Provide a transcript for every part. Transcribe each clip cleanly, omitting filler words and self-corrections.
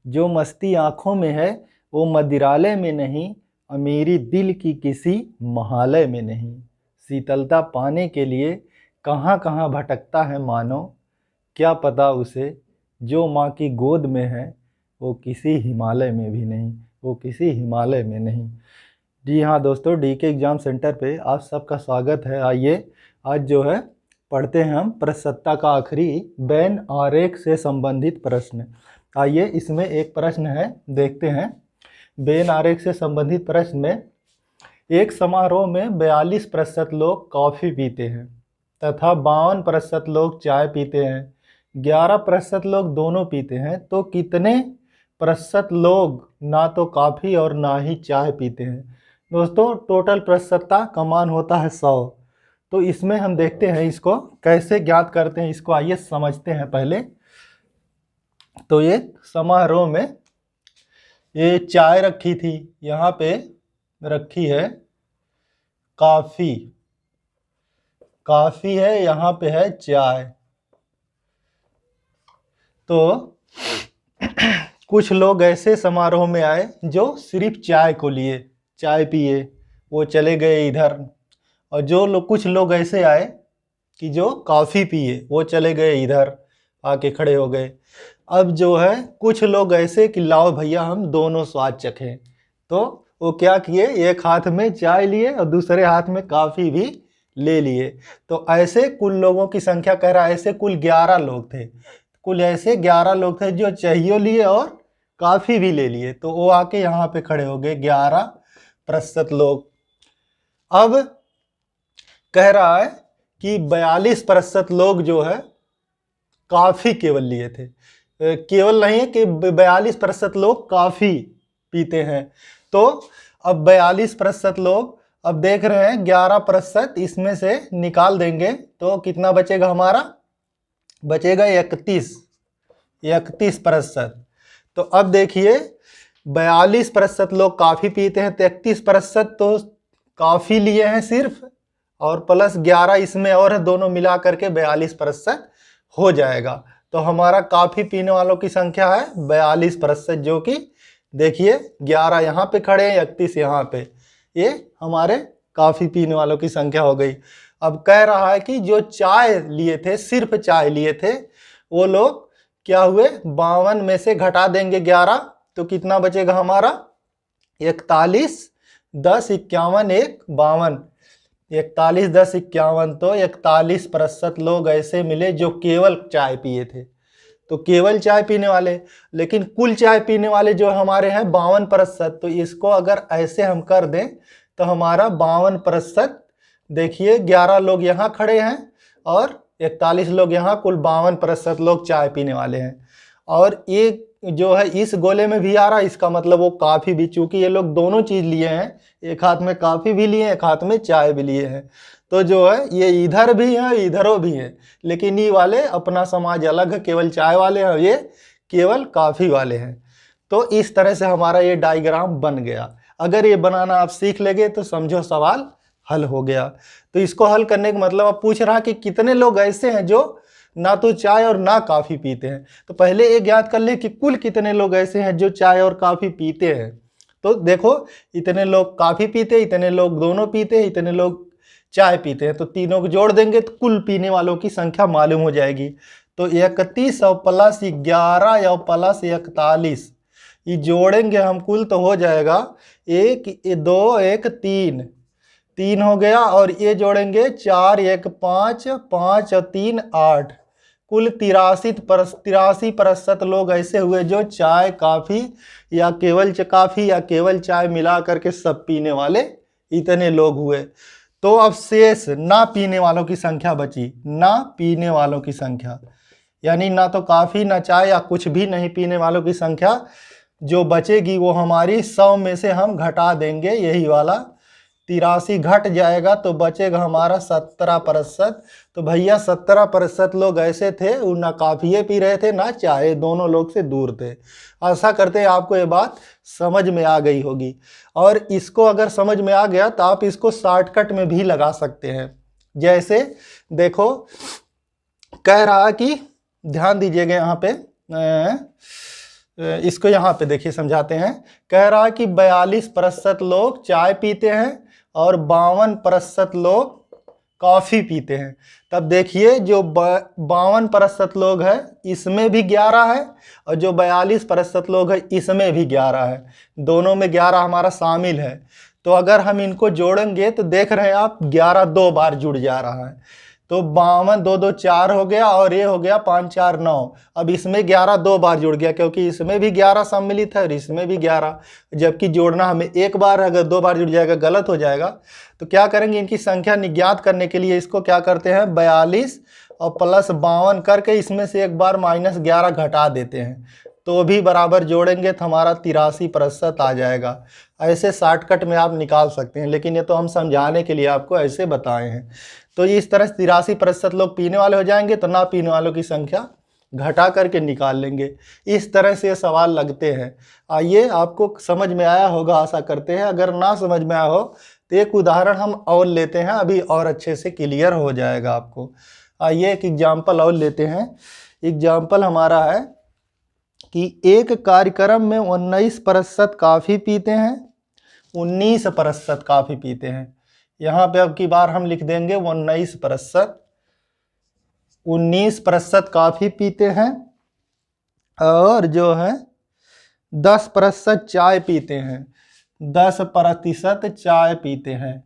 जो मस्ती आँखों में है वो मदिरालय में नहीं, और मेरी दिल की किसी महालय में नहीं। शीतलता पाने के लिए कहाँ कहाँ भटकता है मानो, क्या पता उसे जो माँ की गोद में है वो किसी हिमालय में भी नहीं, वो किसी हिमालय में नहीं। जी हाँ दोस्तों, डीके एग्ज़ाम सेंटर पे आप सबका स्वागत है। आइए आज जो है पढ़ते हैं हम प्रश्नसत्ता का आखिरी बेन आरेख से संबंधित प्रश्न। आइए इसमें एक प्रश्न है, देखते हैं। बेन आरेख से संबंधित प्रश्न में, एक समारोह में 42% लोग कॉफ़ी पीते हैं तथा 52% लोग चाय पीते हैं, 11% लोग दोनों पीते हैं, तो कितने प्रतिशत लोग ना तो कॉफ़ी और ना ही चाय पीते हैं। दोस्तों टोटल प्रतिशतता का मान होता है 100। तो इसमें हम देखते हैं इसको कैसे ज्ञात करते हैं, इसको आइए समझते हैं पहले। तो ये समारोह में ये चाय रखी थी, यहाँ पे रखी है कॉफ़ी, कॉफ़ी है, यहाँ पे है चाय। तो कुछ लोग ऐसे समारोह में आए जो सिर्फ चाय को लिए, चाय पिए, वो चले गए इधर। और जो लोग कुछ लोग ऐसे आए कि जो कॉफ़ी पिए, वो चले गए इधर, आके खड़े हो गए। अब जो है कुछ लोग ऐसे कि लाओ भैया हम दोनों स्वाद चखें, तो वो क्या किए, एक हाथ में चाय लिए और दूसरे हाथ में कॉफ़ी भी ले लिए। तो ऐसे कुल लोगों की संख्या कह रहा है, ऐसे कुल 11 लोग थे। कुल ऐसे 11 लोग थे जो चाहिए लिए और कॉफ़ी भी ले लिए। तो वो आके यहाँ पे खड़े हो गए 11% लोग। अब कह रहा है कि 42% लोग जो है कॉफ़ी केवल लिए थे। केवल नहीं है कि 42% लोग कॉफ़ी पीते हैं। तो अब 42% लोग, अब देख रहे हैं 11% इसमें से निकाल देंगे तो कितना बचेगा, हमारा बचेगा 31%। तो अब देखिए 42% लोग कॉफ़ी पीते हैं, तो 31% तो कॉफ़ी लिए हैं सिर्फ, और प्लस 11 इसमें और है, दोनों मिला करके 42% हो जाएगा। तो हमारा कॉफ़ी पीने वालों की संख्या है 42%, जो कि देखिए 11 यहाँ पे खड़े हैं, 31 यहाँ पे, ये हमारे कॉफ़ी पीने वालों की संख्या हो गई। अब कह रहा है कि जो चाय लिए थे, सिर्फ चाय लिए थे, वो लोग क्या हुए, 52 में से घटा देंगे 11, तो कितना बचेगा हमारा 41, 10, 51, 1, 52, 41, 10, 51। तो 41% लोग ऐसे मिले जो केवल चाय पिए थे, तो केवल चाय पीने वाले। लेकिन कुल चाय पीने वाले जो हमारे हैं 52%। तो इसको अगर ऐसे हम कर दें तो हमारा 52%, देखिए 11 लोग यहाँ खड़े हैं और 41 लोग यहाँ, कुल 52% लोग चाय पीने वाले हैं। और ये जो है इस गोले में भी आ रहा है, इसका मतलब वो कॉफ़ी भी, चूंकि ये लोग दोनों चीज़ लिए हैं, एक हाथ में कॉफ़ी भी लिए हैं, एक हाथ में चाय भी लिए हैं, तो जो है ये इधर भी है इधरों भी है। लेकिन ये वाले अपना समाज अलग है, केवल चाय वाले हैं, ये केवल कॉफ़ी वाले हैं। तो इस तरह से हमारा ये डायग्राम बन गया। अगर ये बनाना आप सीख लेंगे तो समझो सवाल हल हो गया। तो इसको हल करने का मतलब अब पूछ रहा कि कितने लोग ऐसे हैं जो ना तो चाय और ना कॉफ़ी पीते हैं। तो पहले ये ज्ञात कर ले कि कुल कितने लोग ऐसे हैं जो चाय और कॉफ़ी पीते हैं। तो देखो इतने लोग कॉफ़ी पीते, इतने लोग दोनों पीते, इतने लोग चाय पीते हैं, तो तीनों को जोड़ देंगे तो कुल पीने वालों की संख्या मालूम हो जाएगी। तो 31 और प्लस 11 और प्लस 41, ये जोड़ेंगे हम कुल तो हो जाएगा 1, 2, 1, 3 हो गया, और ये जोड़ेंगे 4, 1, 5, 5 और 3, 8, कुल 83% लोग ऐसे हुए जो चाय कॉफ़ी या केवल कॉफ़ी या केवल चाय मिला करके सब पीने वाले इतने लोग हुए। तो अब शेष ना पीने वालों की संख्या बची, ना पीने वालों की संख्या, यानी ना तो कॉफ़ी ना चाय या कुछ भी नहीं पीने वालों की संख्या जो बचेगी वो हमारी 100 में से हम घटा देंगे, यही वाला 83 घट जाएगा तो बचेगा हमारा 17%। तो भैया 17% लोग ऐसे थे वो ना कॉफ़ी पी रहे थे ना चाय, दोनों लोग से दूर थे। आशा करते हैं आपको ये बात समझ में आ गई होगी। और इसको अगर समझ में आ गया तो आप इसको शॉर्टकट में भी लगा सकते हैं। जैसे देखो कह रहा कि ध्यान दीजिएगा यहाँ पे, इसको यहाँ पे देखिए समझाते हैं। कह रहा है कि 42% लोग चाय पीते हैं और 52% लोग कॉफ़ी पीते हैं। तब देखिए जो 52% लोग हैं इसमें भी 11 है, और जो 42% लोग हैं इसमें भी 11 है। दोनों में 11 हमारा शामिल है। तो अगर हम इनको जोड़ेंगे तो देख रहे हैं आप 11 दो बार जुड़ जा रहा है। तो 52 2 2 4 हो गया, और ये हो गया 5 4 9। अब इसमें 11 दो बार जुड़ गया, क्योंकि इसमें भी 11 सम्मिलित है और इसमें भी 11। जबकि जोड़ना हमें एक बार, अगर दो बार जुड़ जाएगा गलत हो जाएगा। तो क्या करेंगे, इनकी संख्या निज्ञात करने के लिए इसको क्या करते हैं, 42 और प्लस 52 करके इसमें से एक बार -11 घटा देते हैं, तो भी बराबर जोड़ेंगे तो हमारा 83% आ जाएगा। ऐसे शॉर्टकट में आप निकाल सकते हैं, लेकिन ये तो हम समझाने के लिए आपको ऐसे बताए हैं। तो इस तरह 83% लोग पीने वाले हो जाएंगे, तो ना पीने वालों की संख्या घटा करके निकाल लेंगे। इस तरह से सवाल लगते हैं। आइए, आपको समझ में आया होगा आशा करते हैं। अगर ना समझ में आया हो तो एक उदाहरण हम और लेते हैं, अभी और अच्छे से क्लियर हो जाएगा आपको। आइए एक एग्जाम्पल और लेते हैं। एग्जाम्पल हमारा है कि एक कार्यक्रम में 19% कॉफ़ी पीते हैं, 19% कॉफ़ी पीते हैं। यहाँ पे अब की बार हम लिख देंगे 19% कॉफ़ी पीते हैं, और जो है 10% चाय पीते हैं, 10% चाय पीते हैं।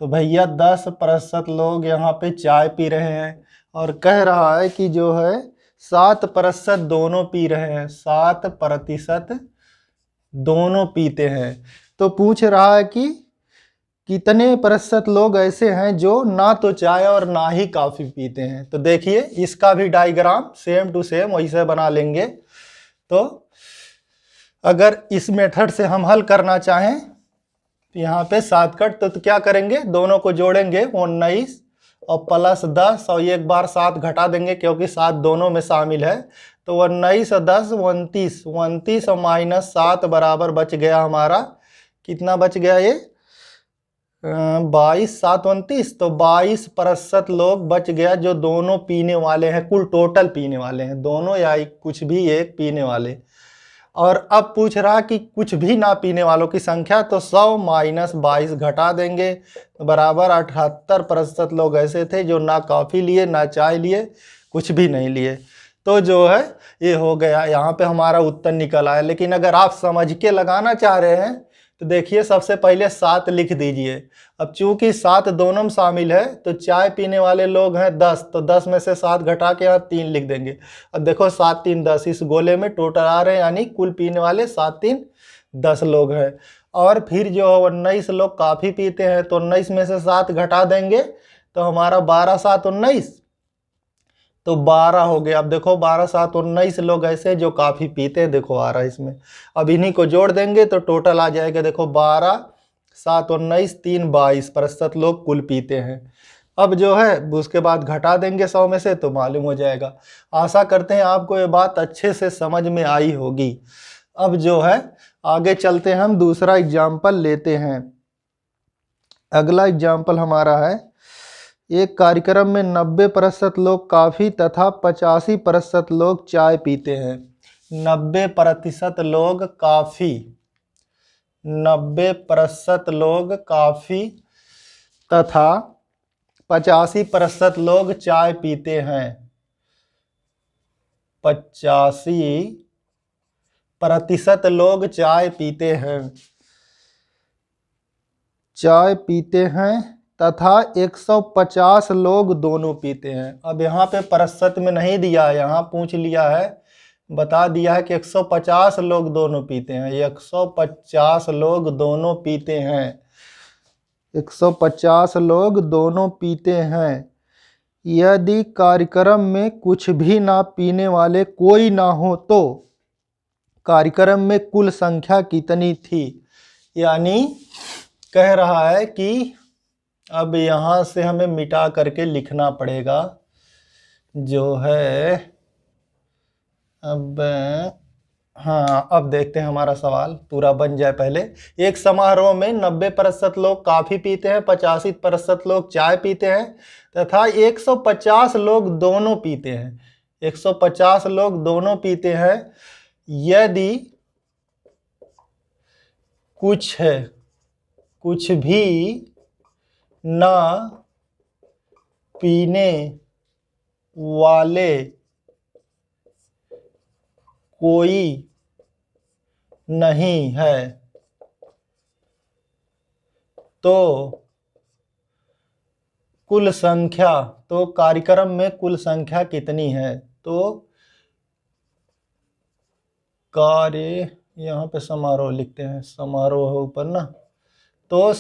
तो भैया 10% लोग यहाँ पे चाय पी रहे हैं, और कह रहा है कि जो है 7% दोनों पी रहे हैं, 7% दोनों पीते हैं। तो पूछ रहा है कि कितने प्रतिशत लोग ऐसे हैं जो ना तो चाय और ना ही कॉफ़ी पीते हैं। तो देखिए इसका भी डायग्राम सेम टू सेम वैसे बना लेंगे। तो अगर इस मेथड से हम हल करना चाहें तो यहाँ पे शॉर्टकट तो क्या करेंगे, दोनों को जोड़ेंगे 19 और प्लस 10, और एक बार 7 घटा देंगे क्योंकि 7 दोनों में शामिल है। तो 19 और 10 29, 29 और -7 बराबर बच गया हमारा, कितना बच गया ये 22 7 29। तो 22% लोग बच गया जो दोनों पीने वाले हैं, कुल टोटल पीने वाले हैं, दोनों या कुछ भी एक पीने वाले। और अब पूछ रहा कि कुछ भी ना पीने वालों की संख्या, तो 100 - 22 घटा देंगे बराबर 78% लोग ऐसे थे जो ना कॉफ़ी लिए ना चाय लिए, कुछ भी नहीं लिए। तो जो है ये हो गया, यहाँ पे हमारा उत्तर निकल आया। लेकिन अगर आप समझ के लगाना चाह रहे हैं तो देखिए सबसे पहले 7 लिख दीजिए। अब चूंकि 7 दोनों में शामिल है, तो चाय पीने वाले लोग हैं 10, तो 10 में से 7 घटा के यहाँ 3 लिख देंगे। अब देखो 7 3 10, इस गोले में टोटल आ रहे हैं, यानी कुल पीने वाले 7 3 10 लोग हैं। और फिर जो 19 लोग कॉफ़ी पीते हैं, तो 19 में से 7 घटा देंगे तो हमारा 12 7 19, तो 12 हो गया। अब देखो 12 7 19 लोग ऐसे जो कॉफ़ी पीते हैं, देखो आ रहा है इसमें। अब इन्हीं को जोड़ देंगे तो टोटल आ जाएगा, देखो 12 7 19 3 22% लोग कुल पीते हैं। अब जो है उसके बाद घटा देंगे 100 में से, तो मालूम हो जाएगा। आशा करते हैं आपको ये बात अच्छे से समझ में आई होगी। अब जो है आगे चलते हैं, हम दूसरा एग्जाम्पल लेते हैं। अगला एग्जाम्पल हमारा है, एक कार्यक्रम में 90% लोग कॉफ़ी तथा 85% लोग चाय पीते हैं। 90% लोग कॉफ़ी, 90% लोग कॉफ़ी तथा 85% लोग चाय पीते हैं। 85% लोग चाय पीते हैं, चाय पीते हैं तथा 150 लोग दोनों पीते हैं। अब यहाँ पे प्रतिशत में नहीं दिया है, यहाँ पूछ लिया है, बता दिया है कि 150 लोग दोनों पीते हैं। 150 लोग दोनों पीते हैं, 150 लोग दोनों पीते हैं। यदि कार्यक्रम में कुछ भी ना पीने वाले कोई ना हो तो कार्यक्रम में कुल संख्या कितनी थी। यानी कह रहा है कि अब यहाँ से हमें मिटा करके लिखना पड़ेगा, जो है अब हाँ, अब देखते हैं हमारा सवाल पूरा बन जाए। पहले एक समारोह में 90% लोग कॉफ़ी पीते हैं, 85% लोग चाय पीते हैं तथा 150 लोग दोनों पीते हैं। 150 लोग दोनों पीते हैं, यदि कुछ भी ना पीने वाले कोई नहीं है तो कुल संख्या, तो कार्यक्रम में कुल संख्या कितनी है? तो कार्य, यहाँ पे समारोह लिखते हैं, समारोह है ऊपर ना, तो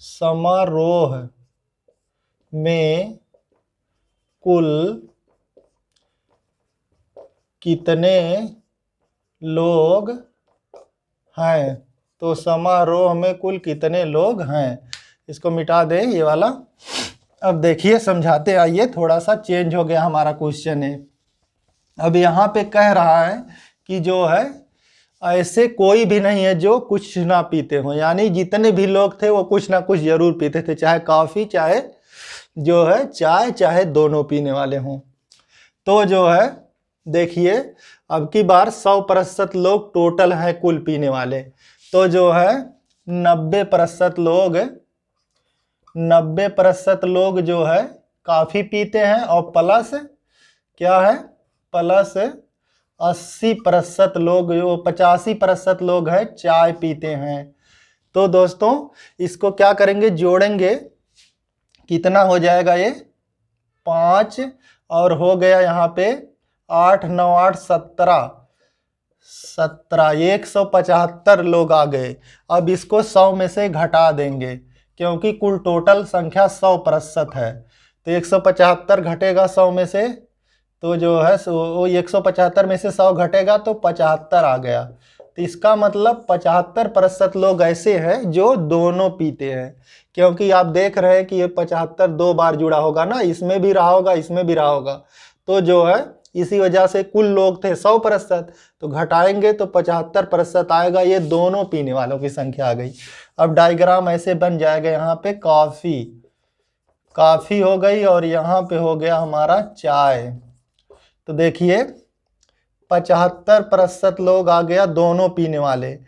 समारोह में कुल कितने लोग हैं? तो समारोह में कुल कितने लोग हैं? इसको मिटा दें ये वाला। अब देखिए समझाते आइए, थोड़ा सा चेंज हो गया हमारा क्वेश्चन है। अब यहाँ पे कह रहा है कि जो है ऐसे कोई भी नहीं है जो कुछ ना पीते हो, यानी जितने भी लोग थे वो कुछ ना कुछ जरूर पीते थे, चाहे कॉफ़ी, चाहे जो है चाय, चाहे दोनों पीने वाले हों। तो जो है देखिए अब की बार 100% लोग टोटल हैं कुल पीने वाले, तो जो है 90% लोग जो है काफ़ी पीते हैं, और प्लस क्या है, प्लस 80% लोग, जो 85% लोग हैं चाय पीते हैं। तो दोस्तों इसको क्या करेंगे, जोड़ेंगे, कितना हो जाएगा ये 5, और हो गया यहाँ पे 8 9 8 17 175 लोग आ गए। अब इसको 100 में से घटा देंगे क्योंकि कुल टोटल संख्या 100% है, तो 175 घटेगा 100 में से, तो जो है वो 175 में से 100 घटेगा तो 75 आ गया। तो इसका मतलब 75% लोग ऐसे हैं जो दोनों पीते हैं, क्योंकि आप देख रहे हैं कि ये 75 2 बार जुड़ा होगा ना, इसमें भी रहा होगा, इसमें भी रहा होगा, तो जो है इसी वजह से कुल लोग थे 100%, तो घटाएंगे तो 75% आएगा, ये दोनों पीने वालों की संख्या आ गई। अब डायग्राम ऐसे बन जाएगा, यहाँ पे काफ़ी हो गई और यहाँ पे हो गया हमारा चाय। तो देखिए 75% लोग आ गया दोनों पीने वाले।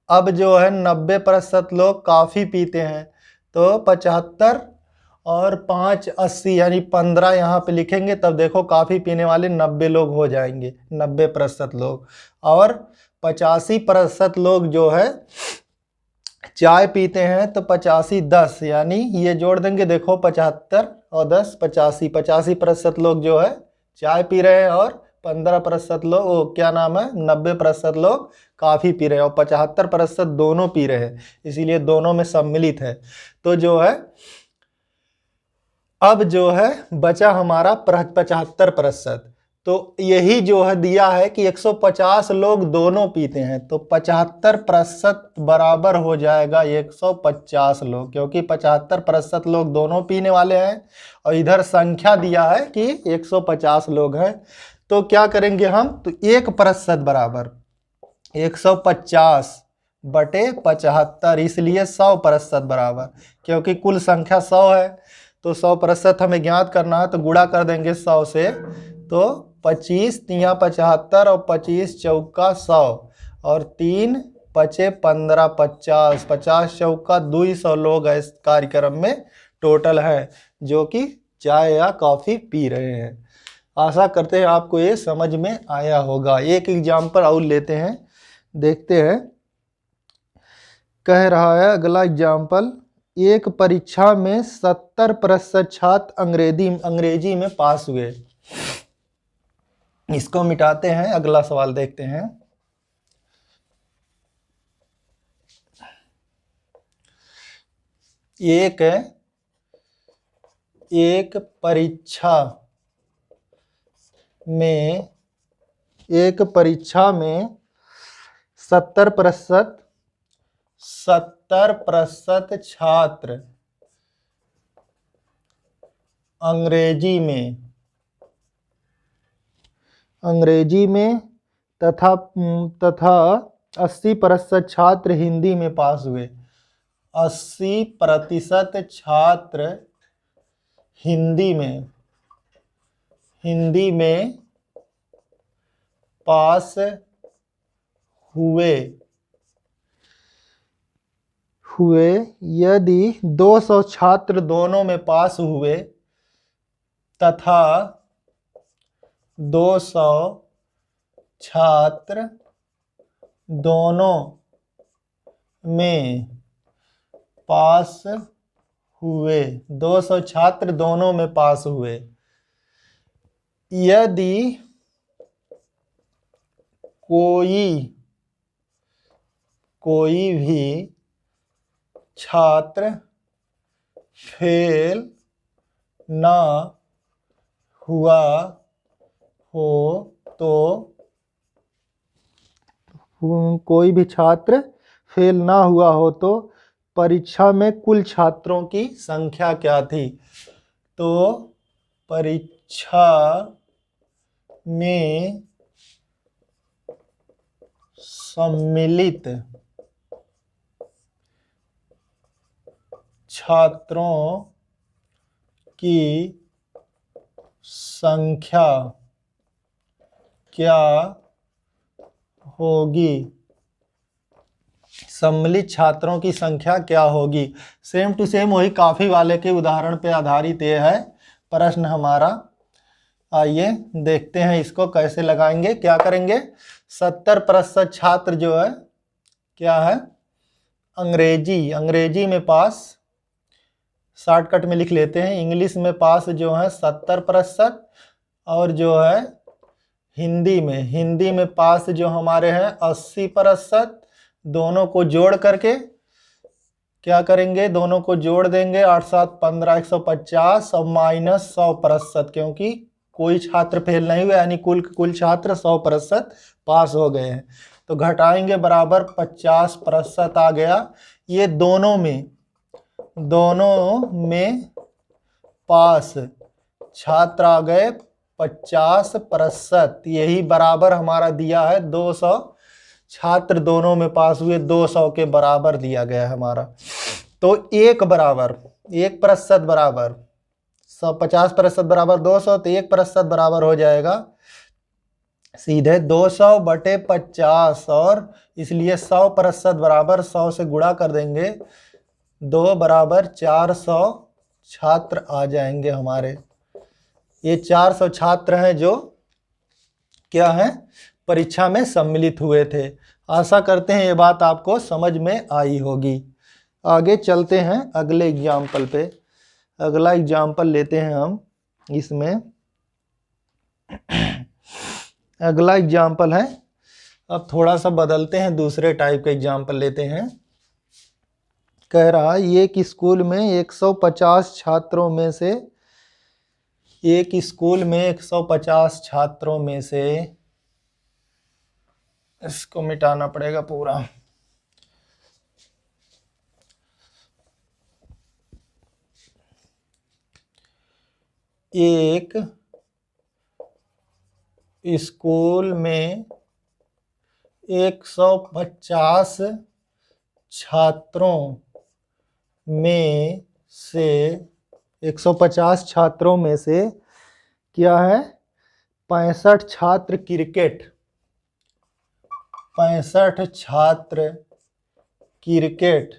अब जो है 90% लोग काफ़ी पीते हैं, तो 75 और 5 80 यानी 15 यहाँ पे लिखेंगे, तब देखो काफ़ी पीने वाले 90 लोग हो जाएंगे, 90% लोग। और 85% लोग जो है चाय पीते हैं, तो 85 10 यानी ये जोड़ देंगे, देखो 75 और 10 85% लोग जो है चाय पी रहे हैं, और 15% लोग, वो क्या नाम है, 90% लोग काफ़ी पी रहे हैं, और 75% दोनों पी रहे हैं, इसीलिए दोनों में सम्मिलित है। तो जो है अब जो है बचा हमारा 75%, तो यही जो है दिया है कि 150 लोग दोनों पीते हैं, तो 75% बराबर हो जाएगा 150 लोग, क्योंकि 75% लोग दोनों पीने वाले हैं, और इधर संख्या दिया है कि 150 लोग हैं। तो क्या करेंगे हम, तो 1% बराबर 150 बटे 75, इसलिए 100% बराबर, क्योंकि कुल संख्या 100 है, तो 100% हमें ज्ञात करना है, तो गुणा कर देंगे 100 से, तो 25 तिया 75 और 25 चौका 100 और 3 पचे 15 50 50 चौका 200 लोग इस कार्यक्रम में टोटल है जो कि चाय या कॉफ़ी पी रहे हैं। आशा करते हैं आपको ये समझ में आया होगा। एक एग्जाम्पल और लेते हैं, देखते हैं। कह रहा है अगला एग्जाम्पल, एक परीक्षा में 70% छात्र अंग्रेजी में पास हुए। इसको मिटाते हैं, अगला सवाल देखते हैं। एक परीक्षा में 70% छात्र अंग्रेजी में तथा 80% छात्र हिंदी में पास हुए। 80% छात्र हिंदी में पास हुए हुए यदि 200 छात्र दोनों में पास हुए तथा 200 छात्र दोनों में पास हुए, 200 छात्र दोनों में पास हुए, यदि कोई भी छात्र फेल ना हुआ हो तो कोई भी छात्र फेल ना हुआ हो तो परीक्षा में कुल छात्रों की संख्या क्या थी। तो परीक्षा में सम्मिलित छात्रों की संख्या क्या होगी। सम्मिलित छात्रों की संख्या क्या होगी। सेम टू सेम वही काफी वाले के उदाहरण पे आधारित ये है प्रश्न हमारा। आइए देखते हैं इसको कैसे लगाएंगे। क्या करेंगे, 70% छात्र जो है क्या है, अंग्रेजी में पास, शॉर्टकट में लिख लेते हैं, इंग्लिश में पास जो है 70%, और जो है हिंदी में पास जो हमारे हैं 80%। दोनों को जोड़ करके क्या करेंगे, दोनों को जोड़ देंगे, 8 7 15 150 और माइनस 100%, क्योंकि कोई छात्र फेल नहीं हुआ, यानी कुल छात्र 100% पास हो गए हैं। तो घटाएंगे बराबर 50% आ गया। ये दोनों में पास छात्र आ गए 50%, यही बराबर हमारा दिया है 200 छात्र दोनों में पास हुए, 200 के बराबर दिया गया है हमारा। तो 1% बराबर 50% बराबर 200, तो 1% बराबर हो जाएगा सीधे 200 बटे 50, और इसलिए 100% बराबर 100 से गुणा कर देंगे, 2 बराबर 400 छात्र आ जाएंगे हमारे। ये 400 छात्र हैं जो क्या है, परीक्षा में सम्मिलित हुए थे। आशा करते हैं ये बात आपको समझ में आई होगी। आगे चलते हैं अगले एग्जाम्पल पे। अगला एग्जाम्पल लेते हैं हम इसमें। अगला एग्जाम्पल है, अब थोड़ा सा बदलते हैं, दूसरे टाइप का एग्जाम्पल लेते हैं। कह रहा एक स्कूल में 150 छात्रों में से, एक स्कूल में 150 छात्रों में से, इसको मिटाना पड़ेगा पूरा, एक स्कूल में 150 छात्रों में से 150 छात्रों में से क्या है, 65 छात्र क्रिकेट, 65 छात्र क्रिकेट,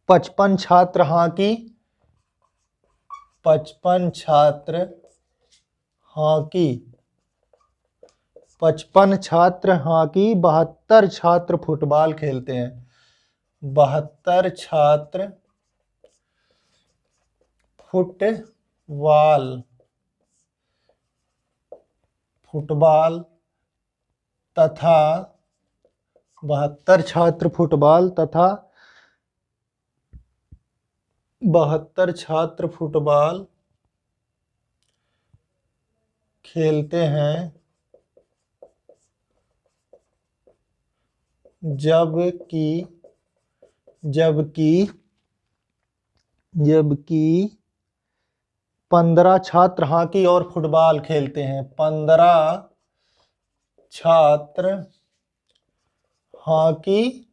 55 छात्र हॉकी, 55 छात्र हॉकी, 55 छात्र हॉकी, 72 छात्र फुटबॉल खेलते हैं, 72 छात्र फुटबॉल तथा 72 छात्र फुटबॉल तथा 72 छात्र फुटबॉल खेलते हैं, जबकि 15 छात्र हॉकी और फुटबॉल खेलते हैं, 15 छात्र हॉकी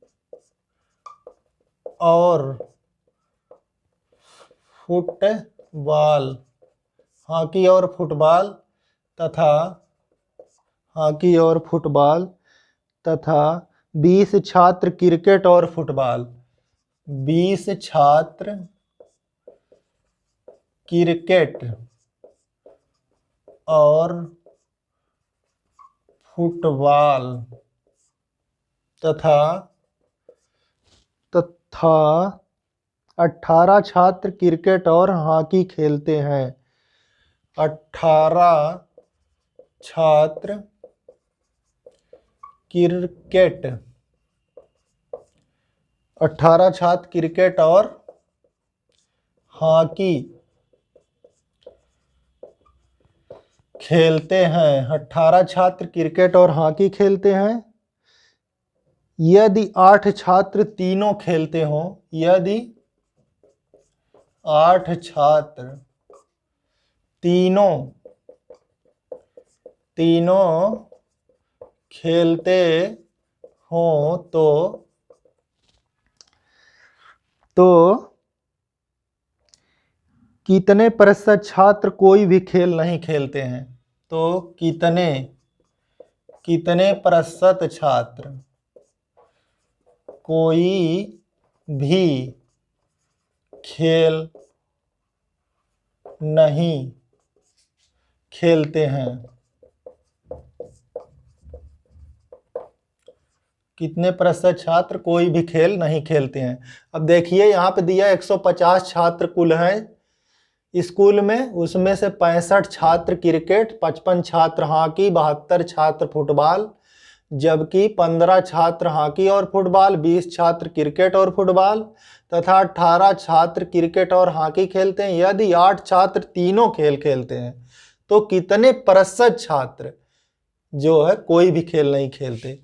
और फुटबॉल तथा हॉकी और फुटबॉल तथा 20 छात्र क्रिकेट और फुटबॉल। 20 छात्र क्रिकेट और फुटबॉल तथा 18 छात्र क्रिकेट और हॉकी खेलते हैं। 18 छात्र क्रिकेट 18 छात्र क्रिकेट और हॉकी खेलते हैं। 18 छात्र क्रिकेट और हॉकी खेलते हैं। यदि 8 छात्र तीनों खेलते हों, यदि 8 छात्र तीनों खेलते हों तो कितने प्रतिशत छात्र कोई भी खेल नहीं खेलते हैं? तो कितने प्रतिशत छात्र कोई भी खेल नहीं खेलते हैं? कितने प्रतिशत छात्र कोई भी खेल नहीं खेलते हैं? अब देखिए यहाँ पे दिया 150 छात्र कुल हैं स्कूल में, उसमें से 65 छात्र क्रिकेट, 55 छात्र हॉकी, 72 छात्र फुटबॉल, जबकि 15 छात्र हॉकी और फुटबॉल, 20 छात्र क्रिकेट और फुटबॉल तथा 18 छात्र क्रिकेट और हॉकी खेलते हैं। यदि 8 छात्र तीनों खेल खेलते हैं तो कितने प्रतिशत छात्र जो है कोई भी खेल नहीं खेलते?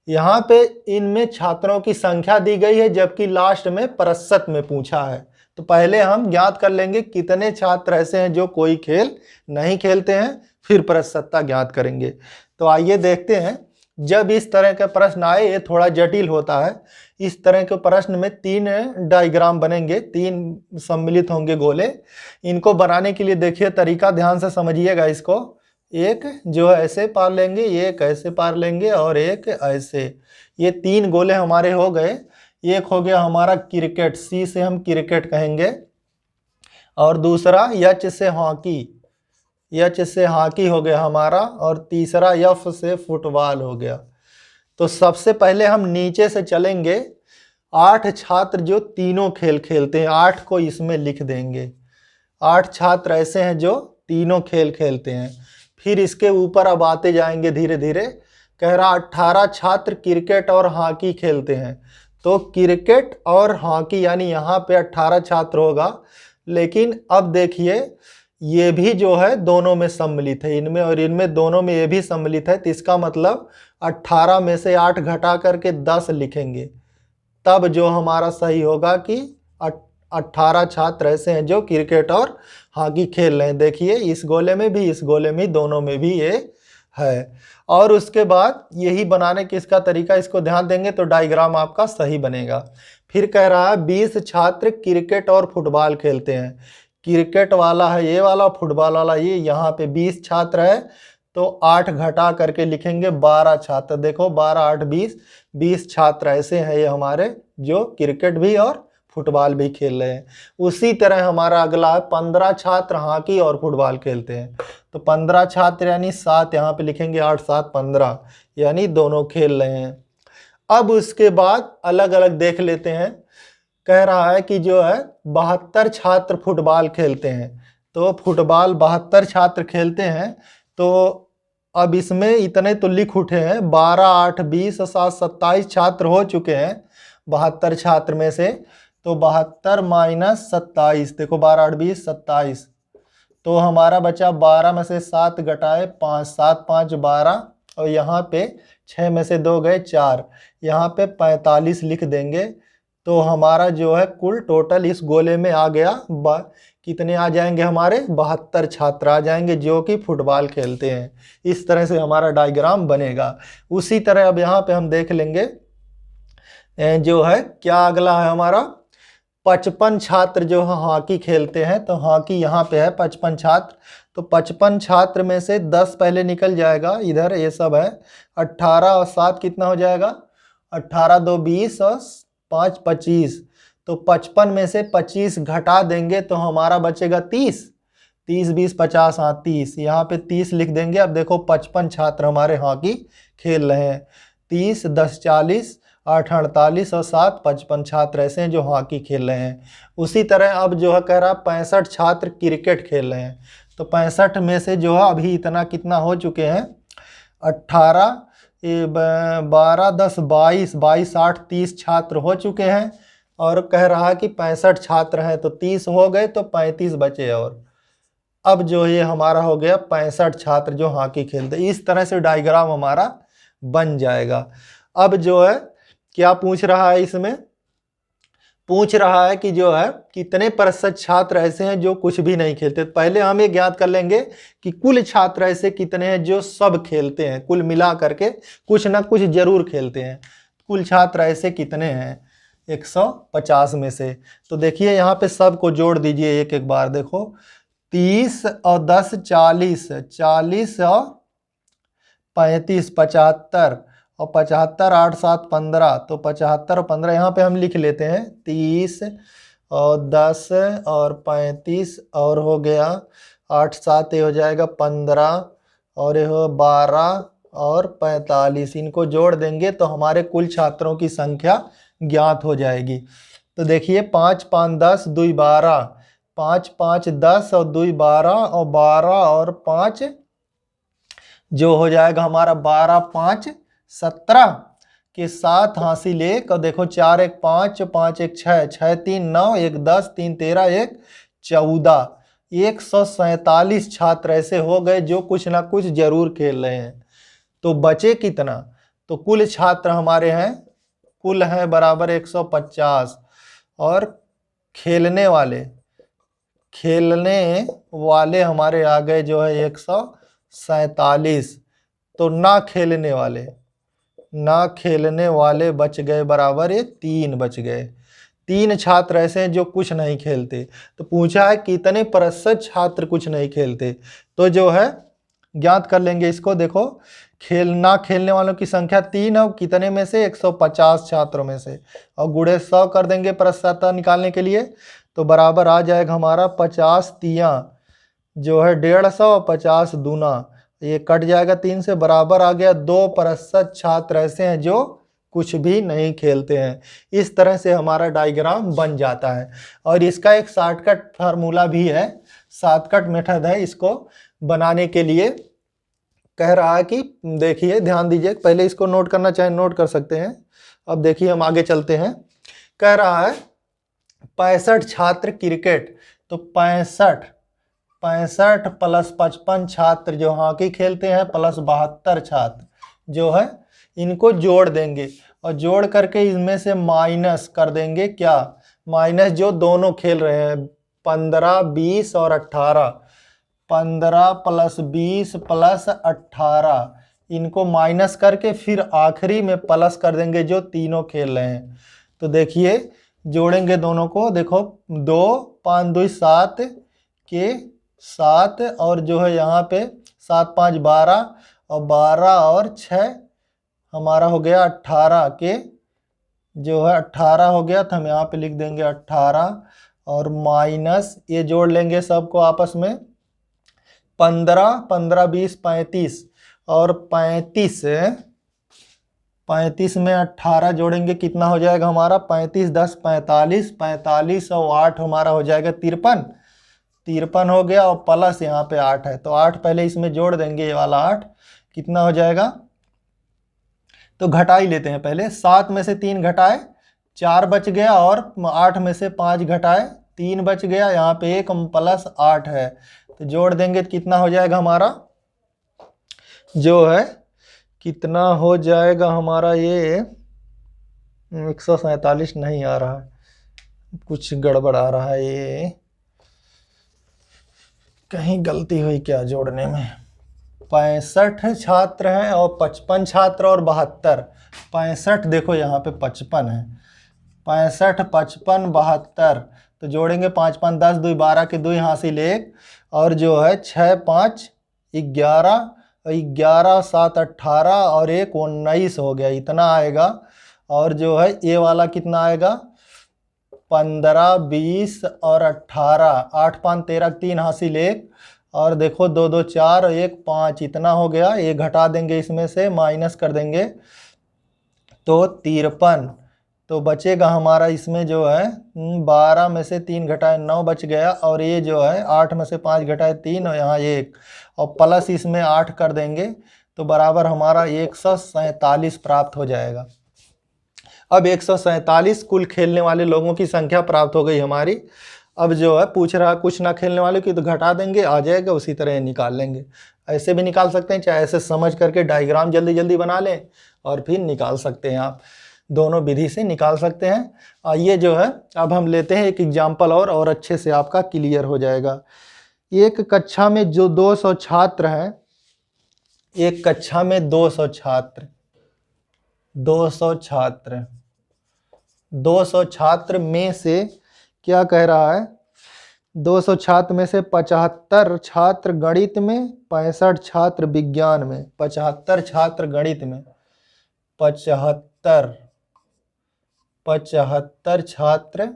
यहाँ पे इनमें छात्रों की संख्या दी गई है, जबकि लास्ट में प्रतिशत में पूछा है। तो पहले हम ज्ञात कर लेंगे कितने छात्र ऐसे हैं जो कोई खेल नहीं खेलते हैं, फिर प्रतिशतता ज्ञात करेंगे। तो आइए देखते हैं। जब इस तरह के प्रश्न आए, ये थोड़ा जटिल होता है। इस तरह के प्रश्न में 3 डायग्राम बनेंगे, 3 सम्मिलित होंगे गोले। इनको बनाने के लिए देखिए तरीका, ध्यान से समझिएगा इसको। एक जो है ऐसे पार लेंगे, एक ऐसे पार लेंगे और एक ऐसे। ये 3 गोले हमारे हो गए। एक हो गया हमारा क्रिकेट, सी से हम क्रिकेट कहेंगे, और दूसरा एच से हॉकी, एच से हॉकी हो गया हमारा, और तीसरा एफ से फुटबॉल हो गया। तो सबसे पहले हम नीचे से चलेंगे। 8 छात्र जो तीनों खेल खेलते हैं, 8 को इसमें लिख देंगे। 8 छात्र ऐसे हैं जो तीनों खेल खेलते हैं। फिर इसके ऊपर अब आते जाएंगे धीरे धीरे। कह रहा 18 छात्र क्रिकेट और हॉकी खेलते हैं। तो क्रिकेट और हॉकी यानी यहाँ पे 18 छात्र होगा, लेकिन अब देखिए ये भी जो है दोनों में सम्मिलित है, इनमें और इनमें दोनों में ये भी सम्मिलित है। तो इसका मतलब 18 में से 8 घटा करके 10 लिखेंगे, तब जो हमारा सही होगा कि 18 छात्र ऐसे हैं जो क्रिकेट और हॉकी खेल रहे हैं। देखिए इस गोले में भी, इस गोले में, दोनों में भी ये है। और उसके बाद यही बनाने के इसका तरीका, इसको ध्यान देंगे तो डायग्राम आपका सही बनेगा। फिर कह रहा है 20 छात्र क्रिकेट और फुटबॉल खेलते हैं। क्रिकेट वाला है ये वाला, फुटबॉल वाला ये। यहाँ पे 20 छात्र है तो 8 घटा करके लिखेंगे 12 छात्र। देखो 12 8 20, 20 छात्र ऐसे हैं ये हमारे जो क्रिकेट भी और फुटबॉल भी खेल रहे हैं। उसी तरह हमारा अगला है 15 छात्र हॉकी और फुटबॉल खेलते हैं। तो 15 छात्र यानी 7 यहाँ पे लिखेंगे, 8 7 15, यानी दोनों खेल रहे हैं। अब उसके बाद अलग अलग देख लेते हैं। कह रहा है कि जो है 72 छात्र फुटबॉल खेलते हैं। तो फुटबॉल 72 छात्र खेलते हैं। तो अब इसमें इतने तो लिख उठे हैं, 12 8 20 7 27 छात्र हो चुके हैं 72 छात्र में से। तो 72 माइनस 27, देखो 12 8 20 27, तो हमारा बचा 12 में से 7 घटाए 5, 7 5 12, और यहाँ पे 6 में से 2 गए 4, यहाँ पे 45 लिख देंगे। तो हमारा जो है कुल टोटल इस गोले में आ गया कितने आ जाएंगे हमारे? 72 छात्र आ जाएंगे जो कि फुटबॉल खेलते हैं। इस तरह से हमारा डायग्राम बनेगा। उसी तरह अब यहाँ पे हम देख लेंगे जो है क्या अगला है हमारा 55 छात्र जो है हॉकी खेलते हैं, तो हॉकी यहाँ पे है 55 छात्र, तो 55 छात्र में से 10 पहले निकल जाएगा, इधर ये सब है। 18 और 7 कितना हो जाएगा, 18 2 20 और 5 25, तो 55 में से 25 घटा देंगे तो हमारा बचेगा 30। 30 20 50, हाँ 30, यहाँ पे 30 लिख देंगे। अब देखो 55 छात्र हमारे हॉकी खेल रहे हैं, 30 10 40, 8 48 और 7 55 छात्र ऐसे हैं जो हॉकी खेल रहे हैं। उसी तरह अब जो है कह रहा 65 छात्र क्रिकेट खेल रहे हैं, तो 65 में से जो है अभी इतना कितना हो चुके हैं, 18 12 10 22 22 8 30 छात्र हो चुके हैं। और कह रहा कि 65 छात्र हैं, तो 30 हो गए तो 35 बचे। और अब जो ये हमारा हो गया 65 छात्र जो हॉकी खेलते, इस तरह से डायग्राम हमारा बन जाएगा। अब जो है क्या पूछ रहा है, इसमें पूछ रहा है कि जो है कितने प्रतिशत छात्र ऐसे हैं जो कुछ भी नहीं खेलते। पहले हम ये ज्ञात कर लेंगे कि कुल छात्र ऐसे कितने हैं जो सब खेलते हैं, कुल मिला करके कुछ ना कुछ जरूर खेलते हैं। कुल छात्र ऐसे कितने हैं 150 में से, तो देखिए यहाँ पे सबको जोड़ दीजिए एक एक बार। देखो 30 और 10 40, 40 और 35 75, और 75 8 7 15, तो 75 और 15 यहाँ पे हम लिख लेते हैं। 30 और 10 और 35 और हो गया 8 7, ये हो जाएगा 15, और ये हो 12 और 45, इनको जोड़ देंगे तो हमारे कुल छात्रों की संख्या ज्ञात हो जाएगी। तो देखिए 5 5 10 2 12, 5 5 10 और 2 12, और 12 और 5 जो हो जाएगा हमारा 12 5 17 के साथ हासिल 1, और देखो 4 1 5, 5 1 6, 6 3 9, 1 10, 3 13, 1 14, 147 छात्र ऐसे हो गए जो कुछ ना कुछ जरूर खेल रहे हैं। तो बचे कितना, तो कुल छात्र हमारे हैं, कुल है बराबर 150, और खेलने वाले हमारे आ गए जो है 147, तो ना खेलने वाले बच गए बराबर ये 3 बच गए। 3 छात्र ऐसे हैं जो कुछ नहीं खेलते। तो पूछा है कितने प्रतिशत छात्र कुछ नहीं खेलते, तो जो है ज्ञात कर लेंगे इसको। देखो ना खेलने वालों की संख्या 3 है, कितने में से 150 छात्रों में से, और गुणे 100 कर देंगे प्रतिशतता निकालने के लिए, तो बराबर आ जाएगा हमारा 50 तियां जो है 150, और 50 दूना, ये कट जाएगा 3 से, बराबर आ गया 2% छात्र ऐसे हैं जो कुछ भी नहीं खेलते हैं। इस तरह से हमारा डायग्राम बन जाता है। और इसका एक शॉर्टकट फार्मूला भी है, शॉर्टकट मेथड है इसको बनाने के लिए। कह रहा है कि देखिए ध्यान दीजिए, पहले इसको नोट करना चाहे नोट कर सकते हैं। अब देखिए हम आगे चलते हैं। कह रहा है 65 छात्र क्रिकेट, तो 65 प्लस 55 छात्र जो हॉकी खेलते हैं प्लस 72 छात्र जो है इनको जोड़ देंगे, और जोड़ करके इसमें से माइनस कर देंगे, क्या माइनस जो दोनों खेल रहे हैं 15 20 और 18, 15 प्लस 20 प्लस 18, इनको माइनस करके फिर आखिरी में प्लस कर देंगे जो तीनों खेल रहे हैं। तो देखिए जोड़ेंगे दोनों को, देखो 2 5 2 7 के 7, और जो है यहाँ पे 7 5 12, और 12 और 6 हमारा हो गया 18 के, जो है 18 हो गया, तो हम यहाँ पे लिख देंगे 18, और माइनस ये जोड़ लेंगे सबको आपस में 15 15 20 35, और 35 में 18 जोड़ेंगे कितना हो जाएगा हमारा 35 10 45, 45 और 8 हमारा हो जाएगा 53 हो गया, और प्लस यहाँ पे 8 है, तो 8 पहले इसमें जोड़ देंगे, ये वाला 8 कितना हो जाएगा, तो घटा ही लेते हैं पहले। 7 में से 3 घटाए 4 बच गया, और 8 में से 5 घटाए 3 बच गया, यहाँ पे 1 प्लस 8 है, तो जोड़ देंगे तो कितना हो जाएगा हमारा, जो है कितना हो जाएगा हमारा, ये 147 नहीं आ रहा है, कुछ गड़बड़ आ रहा है, ये कहीं गलती हुई क्या जोड़ने में। 65 छात्र हैं और 55 छात्र और 72, 65 देखो यहाँ पे 55 है, 65, 55, 72, तो जोड़ेंगे 5 5 10, 2 12 के 2 हासिल 1, और जो है 6 5 11, 11 7 18 और 1 19 हो गया, इतना आएगा। और जो है ये वाला कितना आएगा, 15 20 और 18, 8 5 13, 3 हासिल 1, और देखो 2 2 4 और 1 5, इतना हो गया। ये घटा देंगे, इसमें से माइनस कर देंगे तो 53, तो बचेगा हमारा इसमें जो है 12 में से 3 घटाए 9 बच गया, और ये जो है 8 में से 5 घटाए 3 और यहाँ 1, और प्लस इसमें 8 कर देंगे तो बराबर हमारा 147 प्राप्त हो जाएगा। अब 147 कुल खेलने वाले लोगों की संख्या प्राप्त हो गई हमारी। अब जो है पूछ रहा कुछ ना खेलने वाले की, तो घटा देंगे, आ जाएगा, उसी तरह निकाल लेंगे। ऐसे भी निकाल सकते हैं, चाहे ऐसे समझ करके डायग्राम जल्दी जल्दी बना लें और फिर निकाल सकते हैं। आप दोनों विधि से निकाल सकते हैं। ये जो है अब हम लेते हैं एक एग्जाम्पल और अच्छे से आपका क्लियर हो जाएगा। एक कक्षा में जो 200 छात्र हैं, एक कक्षा में 200 छात्र, 200 छात्र में से क्या कह रहा है, 200 छात्र में से 75 छात्र गणित में, 65 छात्र विज्ञान में। 75 छात्र गणित में, 75 छात्र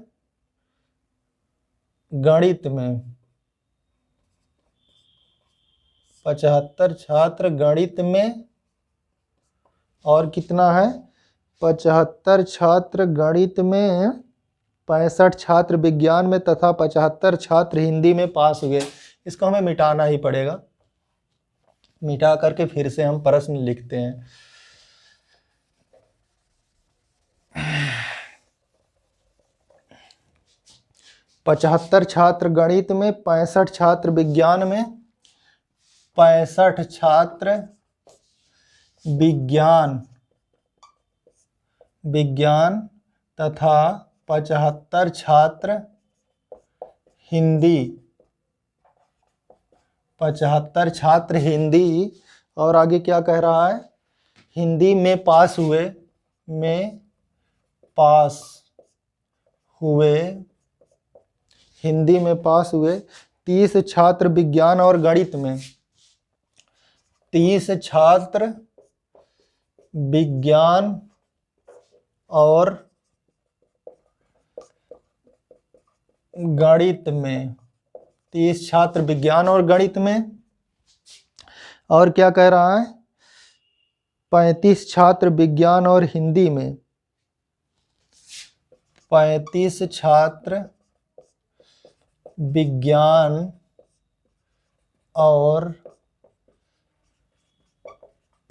गणित में, 75 छात्र गणित में, और कितना है, 75 छात्र गणित में, 65 छात्र विज्ञान में तथा 75 छात्र हिंदी में पास हुए। इसको हमें मिटाना ही पड़ेगा, मिटा करके फिर से हम प्रश्न लिखते हैं। पचहत्तर छात्र गणित में, 65 छात्र विज्ञान में, 65 छात्र विज्ञान तथा 75 छात्र हिंदी, 75 छात्र हिंदी। और आगे क्या कह रहा है, हिंदी में पास हुए, हिंदी में पास हुए। 30 छात्र विज्ञान और गणित में, 30 छात्र विज्ञान और गणित में, 30 छात्र विज्ञान और गणित में। और क्या कह रहा है, 35 छात्र विज्ञान और हिंदी में, 35 छात्र विज्ञान और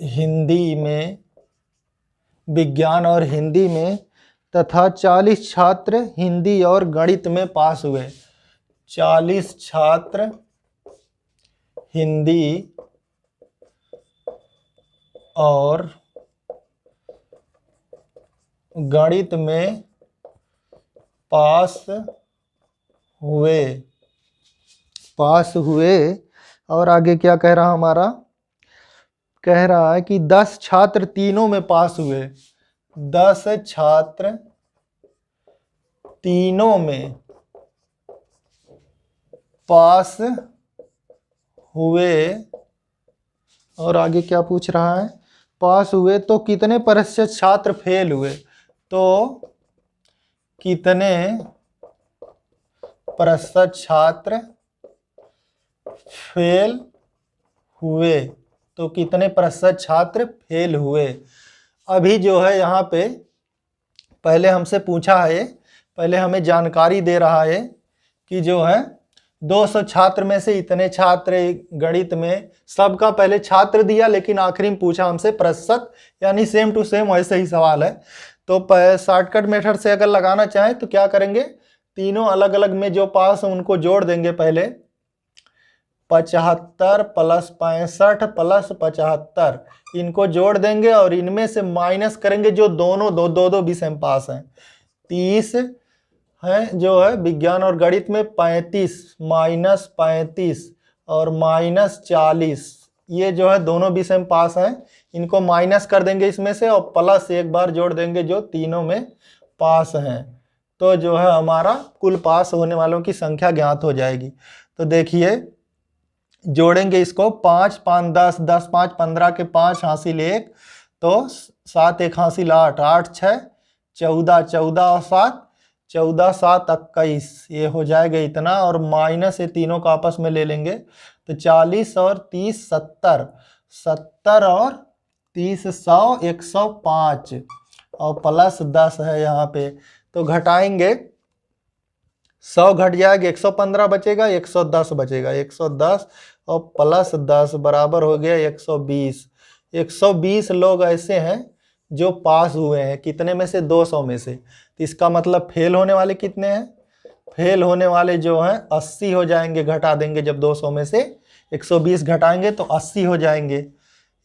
हिंदी में, विज्ञान और हिंदी में, तथा 40 छात्र हिंदी और गणित में पास हुए। 40 छात्र हिंदी और गणित में पास हुए। और आगे क्या कह रहा हमारा, कह रहा है कि 10 छात्र तीनों में पास हुए। 10 छात्र तीनों में पास हुए। और आगे क्या पूछ रहा है, पास हुए तो कितने प्रतिशत छात्र फेल हुए, तो कितने प्रतिशत छात्र फेल हुए, तो कितने प्रतिशत छात्र फेल हुए। अभी जो है यहाँ पे पहले हमसे पूछा है, पहले हमें जानकारी दे रहा है कि जो है 200 छात्र में से इतने छात्र गणित में, सबका पहले छात्र दिया, लेकिन आखिरी में पूछा हमसे प्रतिशत, यानी सेम टू सेम वैसे ही सवाल है। तो शॉर्टकट मेथड से अगर लगाना चाहें तो क्या करेंगे, तीनों अलग अलग में जो पास हैं उनको जोड़ देंगे। पहले 75 प्लस 65 प्लस 75, इनको जोड़ देंगे और इनमें से माइनस करेंगे जो दोनों दो विषय में पास हैं। 30 है जो है विज्ञान और गणित में, 35 माइनस 35 और माइनस 40, ये जो है दोनों विषय में पास हैं। इनको माइनस कर देंगे इसमें से और प्लस एक बार जोड़ देंगे जो तीनों में पास हैं, तो जो है हमारा कुल पास होने वालों की संख्या ज्ञात हो जाएगी। तो देखिए जोड़ेंगे इसको, 5 5 10, 10 5 15 के 5 हासिल 1, तो 7 1 हासिल 8, 8 6 14, 14 और 7, 14 7 21, ये हो जाएगा इतना। और माइनस ये तीनों का आपस में ले लेंगे तो 40 और 30 70, 70 और 30 100, 105 और प्लस 10 है यहाँ पे, तो घटाएंगे 100 घट जाएगा, 115 बचेगा, 110 बचेगा, 110 और प्लस 10 बराबर हो गया 120। 120 लोग ऐसे हैं जो पास हुए हैं, कितने में से? 200 में से। तो इसका मतलब फेल होने वाले कितने हैं? फेल होने वाले जो हैं 80 हो जाएंगे, घटा देंगे जब 200 में से 120 घटाएंगे तो 80 हो जाएंगे।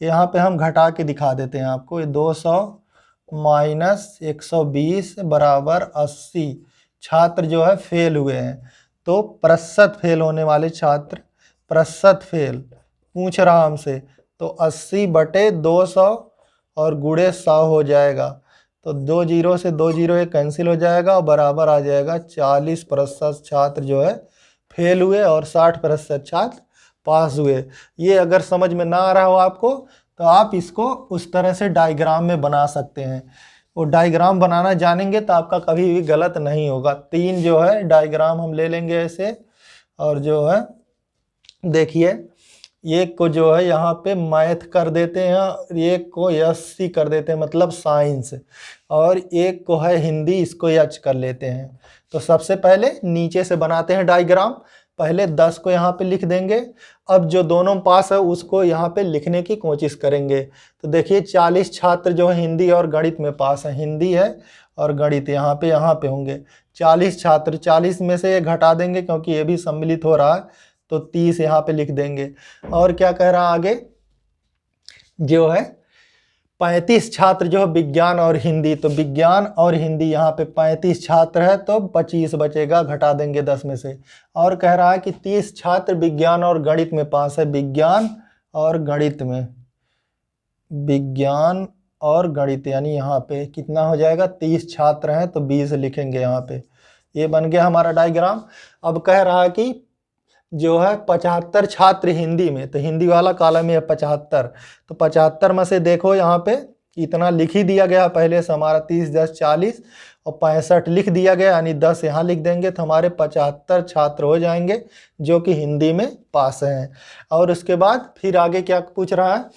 यहाँ पे हम घटा के दिखा देते हैं आपको, 200 माइनस 120 बराबर 80 छात्र जो है फेल हुए हैं। तो प्रतिशत फेल होने वाले छात्र, प्रतिशत फेल पूछ रहा हमसे, तो 80/200 और गुणे 100 हो जाएगा। तो 2 जीरो से 2 जीरो ये कैंसिल हो जाएगा और बराबर आ जाएगा 40% छात्र जो है फेल हुए और 60% छात्र पास हुए। ये अगर समझ में ना आ रहा हो आपको तो आप इसको उस तरह से डायग्राम में बना सकते हैं। वो डायग्राम बनाना जानेंगे तो आपका कभी भी गलत नहीं होगा। 3 जो है डायग्राम हम ले लेंगे ऐसे, और जो है देखिए एक को जो है यहाँ पे मैथ कर देते हैं, एक को एससी कर देते हैं मतलब साइंस, और एक को है हिंदी, इसको एच कर लेते हैं। तो सबसे पहले नीचे से बनाते हैं डायग्राम। पहले 10 को यहाँ पे लिख देंगे। अब जो दोनों पास है उसको यहाँ पे लिखने की कोशिश करेंगे। तो देखिए 40 छात्र जो है हिंदी और गणित में पास है, हिंदी है और गणित यहाँ पे होंगे 40 छात्र। 40 में से ये घटा देंगे क्योंकि ये भी सम्मिलित हो रहा है, तो 30 यहाँ पे लिख देंगे। और क्या कह रहा है आगे, जो है 35 छात्र जो है विज्ञान और हिंदी, तो विज्ञान और हिंदी यहाँ पे 35 छात्र है तो 25 बचेगा, घटा देंगे 10 में से। और कह रहा है कि 30 छात्र विज्ञान और गणित में पास है, विज्ञान और गणित में, विज्ञान और गणित, यानी यहाँ पे कितना हो जाएगा, 30 छात्र हैं तो 20 लिखेंगे यहाँ पे। ये बन गया हमारा डायग्राम। अब कह रहा है कि जो है 75 छात्र हिंदी में, तो हिंदी वाला कॉलम में है 75, तो 75 में से देखो यहाँ पे इतना लिख ही दिया गया पहले से हमारा, 30 10 40 और 65 लिख दिया गया, यानी 10 यहाँ लिख देंगे तो हमारे 75 छात्र हो जाएंगे जो कि हिंदी में पास हैं। और उसके बाद फिर आगे क्या पूछ रहा है,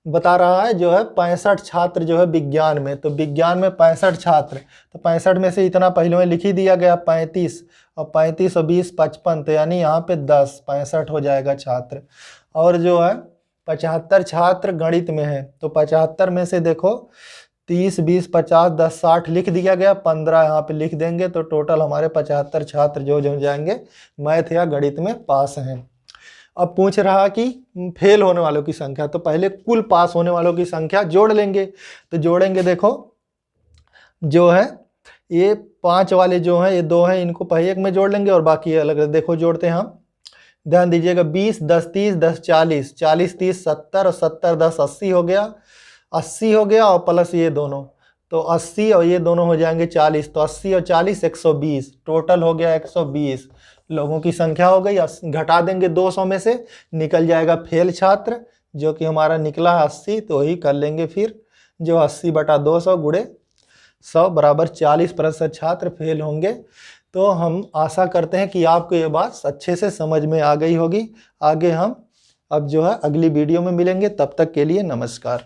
बता रहा है जो है 65 छात्र जो है विज्ञान में, तो विज्ञान में 65 छात्र, तो 65 में से इतना पहले में लिख ही दिया गया 35, और 35 और 20 55, तो यानी यहाँ पे 10 65 हो जाएगा छात्र। और जो है 75 छात्र गणित में है, तो 75 में से देखो 30 20 50 10 60 लिख दिया गया, 15 यहाँ पे लिख देंगे, तो टोटल हमारे 75 छात्र जो जाएंगे मैथ या गणित में पास हैं। अब पूछ रहा कि फेल होने वालों की संख्या, तो पहले कुल पास होने वालों की संख्या जोड़ लेंगे। तो जोड़ेंगे, देखो जो है ये 5 वाले जो हैं ये 2 हैं, इनको पहले एक में जोड़ लेंगे और बाकी अलग अलग। देखो जोड़ते हैं हम, ध्यान दीजिएगा, 20 10 30 10 40, 40 30 70 और 70 10 80 हो गया, 80 हो गया और प्लस ये दोनों, तो 80 और ये दोनों हो जाएंगे 40, तो 80 और 40 120, टोटल हो गया 120 लोगों की संख्या हो गई। घटा देंगे 200 में से, निकल जाएगा फेल छात्र जो कि हमारा निकला है 80, तो वही कर लेंगे फिर, जो 80/200 गुणे 100 बराबर 40% छात्र फेल होंगे। तो हम आशा करते हैं कि आपको ये बात अच्छे से समझ में आ गई होगी। आगे हम अब जो है अगली वीडियो में मिलेंगे, तब तक के लिए नमस्कार।